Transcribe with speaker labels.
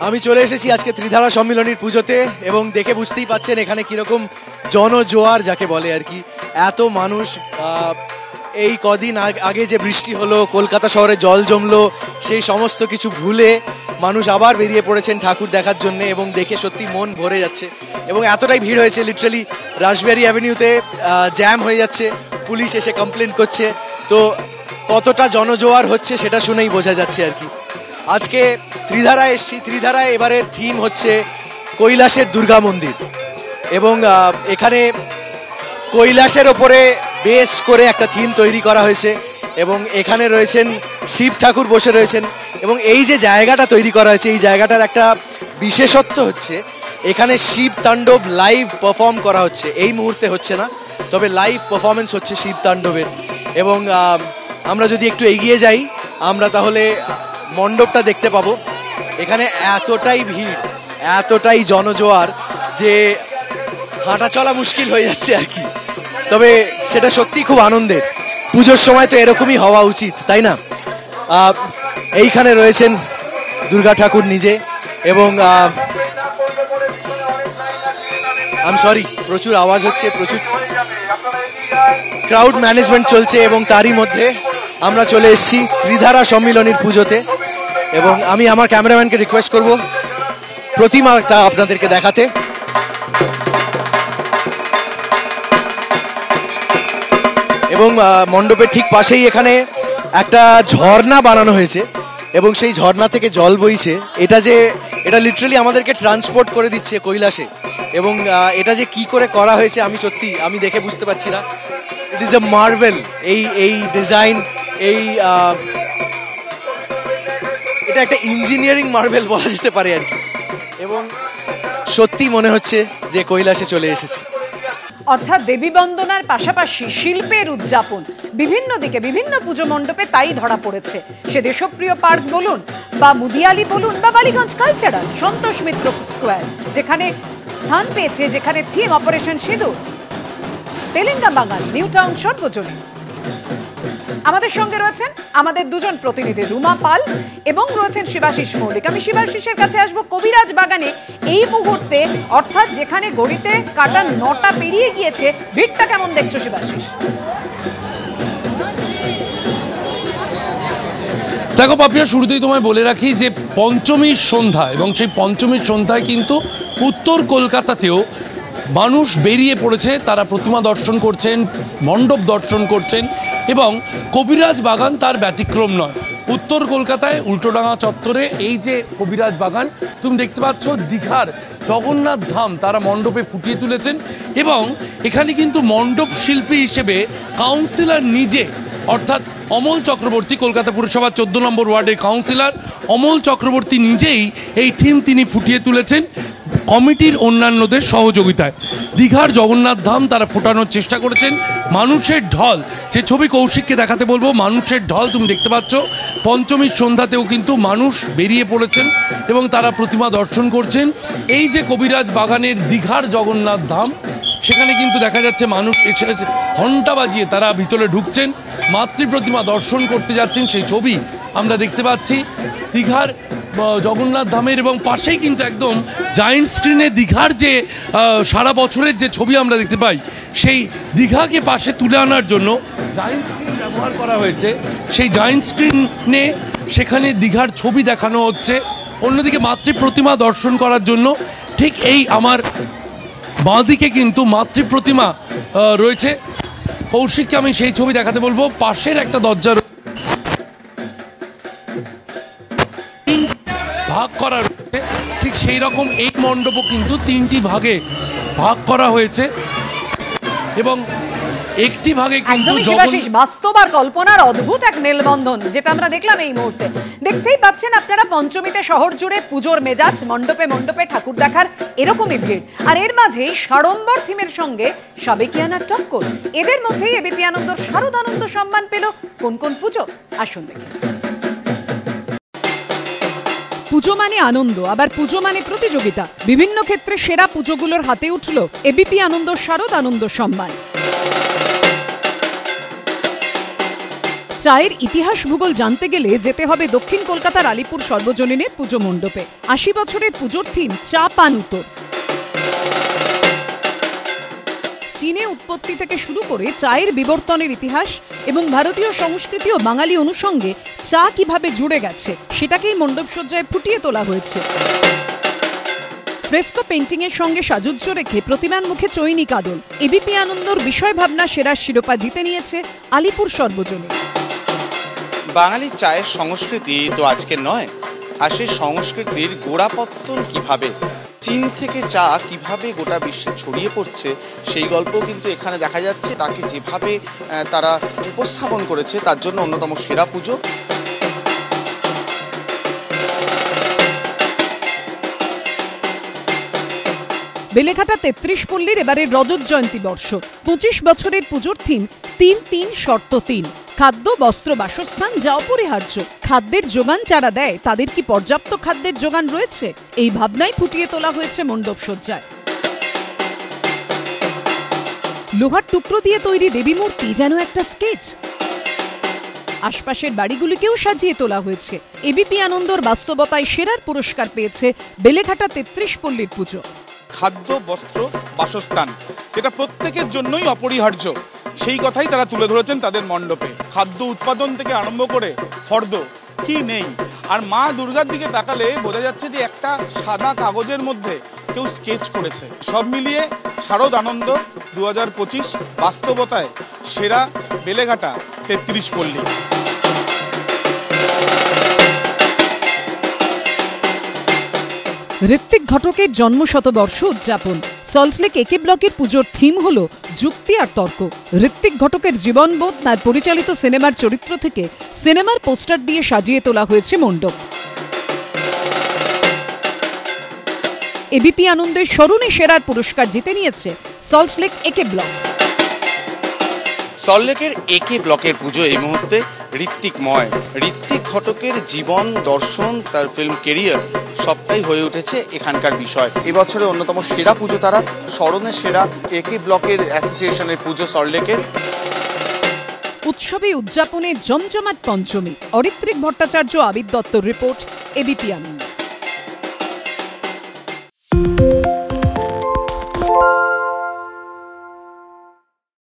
Speaker 1: আমি চলে এসেছি আজকে ত্রিধারা সম্মিলনীর পুজোতে এবং দেখে বুঝতেই পাচ্ছেন এখানে কিরকম জনজোয়ার যাকে বলে আর কি। এত মানুষ, এই কদিন আগে যে বৃষ্টি হলো, কলকাতা শহরে জল জমলো, সেই সমস্ত কিছু ভুলে মানুষ আবার বেরিয়ে পড়েছেন ঠাকুর দেখার জন্য এবং দেখে সত্যি মন ভরে যাচ্ছে। এবং এতটাই ভিড় হয়েছে, লিটারালি রাসবিহারী অ্যাভিনিউতে জ্যাম হয়ে যাচ্ছে, পুলিশ এসে কমপ্লেন করছে। তো কতটা জনজোয়ার হচ্ছে সেটা শুনেই বোঝা যাচ্ছে আর কি। আজকে ত্রিধারায় এসছি। ত্রিধারায় এবারের থিম হচ্ছে কৈলাসের দুর্গা মন্দির এবং এখানে কৈলাসের ওপরে বেস করে একটা থিম তৈরি করা হয়েছে এবং এখানে রয়েছেন শিব ঠাকুর বসে রয়েছেন। এবং এই যে জায়গাটা তৈরি করা হয়েছে, এই জায়গাটার একটা বিশেষত্ব হচ্ছে এখানে শিব তাণ্ডব লাইভ পারফর্ম করা হচ্ছে। এই মুহূর্তে হচ্ছে না, তবে লাইভ পারফরমেন্স হচ্ছে শিব তাণ্ডবের। এবং আমরা যদি একটু এগিয়ে যাই আমরা তাহলে মণ্ডপটা দেখতে পাবো। এখানে এতটাই ভিড়, এতটাই জনজোয়ার যে হাঁটা চলা মুশকিল হয়ে যাচ্ছে আর কি। তবে সেটা সত্যি খুব আনন্দের। পুজোর সময় তো এরকমই হওয়া উচিত, তাই না? এইখানে রয়েছেন দুর্গা ঠাকুর নিজে এবং আমি সরি, প্রচুর আওয়াজ হচ্ছে, প্রচুর ক্রাউড ম্যানেজমেন্ট চলছে এবং তারই মধ্যে আমরা চলে এসেছি ত্রিধারা সম্মিলনীর পুজোতে। এবং আমি আমার ক্যামেরাম্যানকে রিকোয়েস্ট করব প্রতিমাটা আপনাদেরকে দেখাতে। এবং মণ্ডপের ঠিক পাশেই এখানে একটা ঝর্ণা বানানো হয়েছে এবং সেই ঝর্ণা থেকে জল বইছে। এটা লিটারালি আমাদেরকে ট্রান্সপোর্ট করে দিচ্ছে কৈলাসে। এবং এটা যে কি করে করা হয়েছে আমি দেখে বুঝতে পারছি না। It is a Marvel. এই ডিজাইন, এটা একটা ইঞ্জিনিয়ারিং মার্ভেল বলা যেতে পারে আর কি। এবং সত্যি মনে হচ্ছে যে কৈলাসে চলে এসেছি।
Speaker 2: অর্থাৎ দেবী বন্দনার পাশাপাশি শিল্পের উদযাপন বিভিন্ন দিকে, বিভিন্ন পুজো মণ্ডপে তাই ধরা পড়েছে। সে দেশপ্রিয় পার্ক বলুন বা মুদিয়ালি বলুন বা বালিগঞ্জ কালচারাল, সন্তোষ মিত্র স্কোয়ার যেখানে স্থান পেয়েছে, যেখানে থিম অপারেশন সিঁদুর, তেলেঙ্গা বাগান, নিউ টাউন সর্বজনীন। আমাদের সঙ্গে রয়েছেন আমাদের দুজন প্রতিনিধি, রুমা পাল এবং রয়েছেন শিবাশিস মৌলিক। আমি শিবাশিসের কাছে আসবো। কবিরাজ বাগানে এই মুহূর্তে, অর্থাৎ যেখানে ঘড়িতে কাটা 9টা পেরিয়ে গিয়েছে, ভিড়টা কেমন দেখছো শিবাশিস?
Speaker 3: দেখো পাপিয়া, শুরুতেই তোমায় বলে রাখি যে পঞ্চমীর সন্ধ্যা, এবং সেই পঞ্চমীর সন্ধ্যায় কিন্তু উত্তর কলকাতাতেও মানুষ বেরিয়ে পড়েছে। তারা প্রতিমা দর্শন করছেন, মণ্ডপ দর্শন করছেন এবং কবিরাজ বাগান তার ব্যতিক্রম নয়। উত্তর কলকাতায় উল্টোডাঙা চত্বরে এই যে কবিরাজ বাগান তুমি দেখতে পাচ্ছ, দীঘার জগন্নাথ ধাম তারা মণ্ডপে ফুটিয়ে তুলেছেন। এবং এখানে কিন্তু মণ্ডপ শিল্পী হিসেবে কাউন্সিলর নিজে, অর্থাৎ অমল চক্রবর্তী, কলকাতা পুরসভার 14 নম্বর ওয়ার্ডের কাউন্সিলর অমল চক্রবর্তী নিজেই এই থিম তিনি ফুটিয়ে তুলেছেন কমিটির অন্যান্যদের সহযোগিতায়। দীঘার জগন্নাথ ধাম তারা ফোটানোর চেষ্টা করেছেন। মানুষের ঢল, যে ছবি কৌশিককে দেখাতে বলবো, মানুষের ঢল তুমি দেখতে পাচ্ছ। পঞ্চমীর সন্ধ্যাতেও কিন্তু মানুষ বেরিয়ে পড়েছেন এবং তারা প্রতিমা দর্শন করছেন। এই যে কবিরাজ বাগানের দীঘার জগন্নাথ ধাম, সেখানে কিন্তু দেখা যাচ্ছে মানুষ এসে ঘণ্টা বাজিয়ে তারা ভিতরে ঢুকছেন, মাতৃ প্রতিমা দর্শন করতে যাচ্ছেন। সেই ছবি আমরা দেখতে পাচ্ছি দীঘার জগন্নাথ ধামের। এবং পাশেই কিন্তু একদম জায়েন্ট স্ক্রিনে দীঘার যে সারা বছরের যে ছবি আমরা দেখতে পাই, সেই দীঘাকে পাশে তুলে আনার জন্য জায়েন্ট স্ক্রিন ব্যবহার করা হয়েছে। সেই জায়েন্ট স্ক্রিনে সেখানে দীঘার ছবি দেখানো হচ্ছে। অন্যদিকে মাতৃ প্রতিমা দর্শন করার জন্য ঠিক এই আমার বাঁদিকে কিন্তু মাতৃ প্রতিমা রয়েছে। কৌশিককে আমি সেই ছবি দেখাতে বলবো। পাশের একটা দরজা ভাগ করা রয়েছে, ঠিক সেই রকম এই মণ্ডপও কিন্তু 3টি ভাগে ভাগ করা হয়েছে এবং একটি ভাগে কিন্তু
Speaker 2: বাস্তব আর কল্পনার অদ্ভুত এক মেলবন্ধন, যেটা আমরা দেখলাম এই মুহূর্তে। দেখতেই পাচ্ছেন আপনারা, পঞ্চমীতে শহর জুড়ে পুজোর মেজাজ, মণ্ডপে মণ্ডপে ঠাকুর দেখার এরকমই ভিড়। আর এর মাঝেই সাড়ম্বর থিমের সঙ্গে সাবেকিয়ানার টক্কর। এদের মধ্যেই এবিপি আনন্দ শারদানন্দ সম্মান পেল কোন কোন পুজো, আসুন দেখি। পুজো মানে আনন্দ, আবার পুজো মানে প্রতিযোগিতা। বিভিন্ন ক্ষেত্রে সেরা পুজোগুলোর হাতে উঠল এবিপি আনন্দ শারদানন্দ সম্মান। চায়ের ইতিহাস ভূগোল জানতে গেলে যেতে হবে দক্ষিণ কলকাতার আলিপুর সর্বজনীনের পুজো মণ্ডপে। ৮০ বছরের পুজোর থিম চা পান উত্তর। চীনে উৎপত্তি থেকে শুরু করে চায়ের বিবর্তনের ইতিহাস এবং ভারতীয় সংস্কৃতি ও বাঙালি অনুষঙ্গে চা কিভাবে জুড়ে গেছে সেটাকেই মণ্ডপসজ্জায় ফুটিয়ে তোলা হয়েছে। ফ্রেস্কো পেইন্টিং এর সঙ্গে সাজুজ্য রেখে প্রতিমার মুখে চৈনিক আদল। এবিপি আনন্দর বিষয় ভাবনা সেরার শিরোপা জিতে নিয়েছে আলিপুর সর্বজনীন।
Speaker 4: বাঙালির চায়ের সংস্কৃতি তো আজকে নয়, আর সেই সংস্কৃতির গোড়াপত্তন কিভাবে, চীন থেকে চা কিভাবে গোটা বিশ্বে ছড়িয়ে পড়ছে সেই গল্প কিন্তু এখানে দেখা যাচ্ছে। তাকে যেভাবে তারা উপস্থাপন করেছে তার জন্য অন্যতম সেরা পুজো।
Speaker 2: বেলেঘাটা ৩৩ পল্লীর এবারের রজত জয়ন্তী বর্ষ। ২৫ বছরের পুজোর থিম ৩-৩ শর্ত ৩। খাদ্য, বস্ত্র, বাসস্থান যা অপরিহার্য। খাদ্যের যোগান যারা দেয় তাদের কি পর্যাপ্ত খাদ্যের যোগান রয়েছে? এই ভাবনাই ফুটিয়ে তোলা হয়েছে মণ্ডপসজ্জায়। লোহার টুকরো দিয়ে তৈরি দেবী মূর্তি যেন একটা স্কেচ। আশপাশের বাড়িগুলিকেও সাজিয়ে তোলা হয়েছে। এবিপি আনন্দর বাস্তবতায় সেরার পুরস্কার পেয়েছে বেলেঘাটা ৩৩ পল্লীর পুজো।
Speaker 5: খাদ্য, বস্ত্র, বাসস্থান যেটা প্রত্যেকের জন্যই অপরিহার্য, সেই কথাই তারা তুলে ধরেছেন তাদের মণ্ডপে। খাদ্য উৎপাদন থেকে আরম্ভ করে ফর্দ কি নেই। আর মা দুর্গার দিকে তাকালে বোঝা যাচ্ছে যে একটা সাদা কাগজের মধ্যে কেউ স্কেচ করেছে। সব মিলিয়ে শারদ আনন্দ 2025 বাস্তবতায় সেরা বেলেঘাটা ৩৩ পল্লী।
Speaker 2: ঋত্বিক ঘটকের জন্মশতবর্ষ উদযাপন। সল্টলেক একে ব্লকের পুজোর থিম হল যুক্তি আর তর্ক। ঋত্বিক ঘটকের জীবনবোধ, তার পরিচালিত সিনেমার চরিত্র থেকে সিনেমার পোস্টার দিয়ে সাজিয়ে তোলা হয়েছে মণ্ডপ। এবিপি আনন্দের স্মরণে সেরার পুরস্কার জিতে নিয়েছে সল্টলেক একে ব্লক।
Speaker 4: সল্টলেকের একে ব্লকের পুজো এই মুহূর্তে ঋত্বিকময়। ঋত্বিক ঘটকের জীবন, দর্শন, তার ফিল্ম কেরিয়ার সবটাই হয়ে উঠেছে এখানকার বিষয়। এবছরে অন্যতম সেরা পুজো তারা, স্মরণে সেরা একে ব্লকের অ্যাসোসিয়েশনের পুজো সল্টলেকের।
Speaker 2: উৎসবে উদযাপনে জমজমাট পঞ্চমী। অরিত্রিক ভট্টাচার্য, আবিদ দত্তর রিপোর্ট, এবিপি আনন্দ।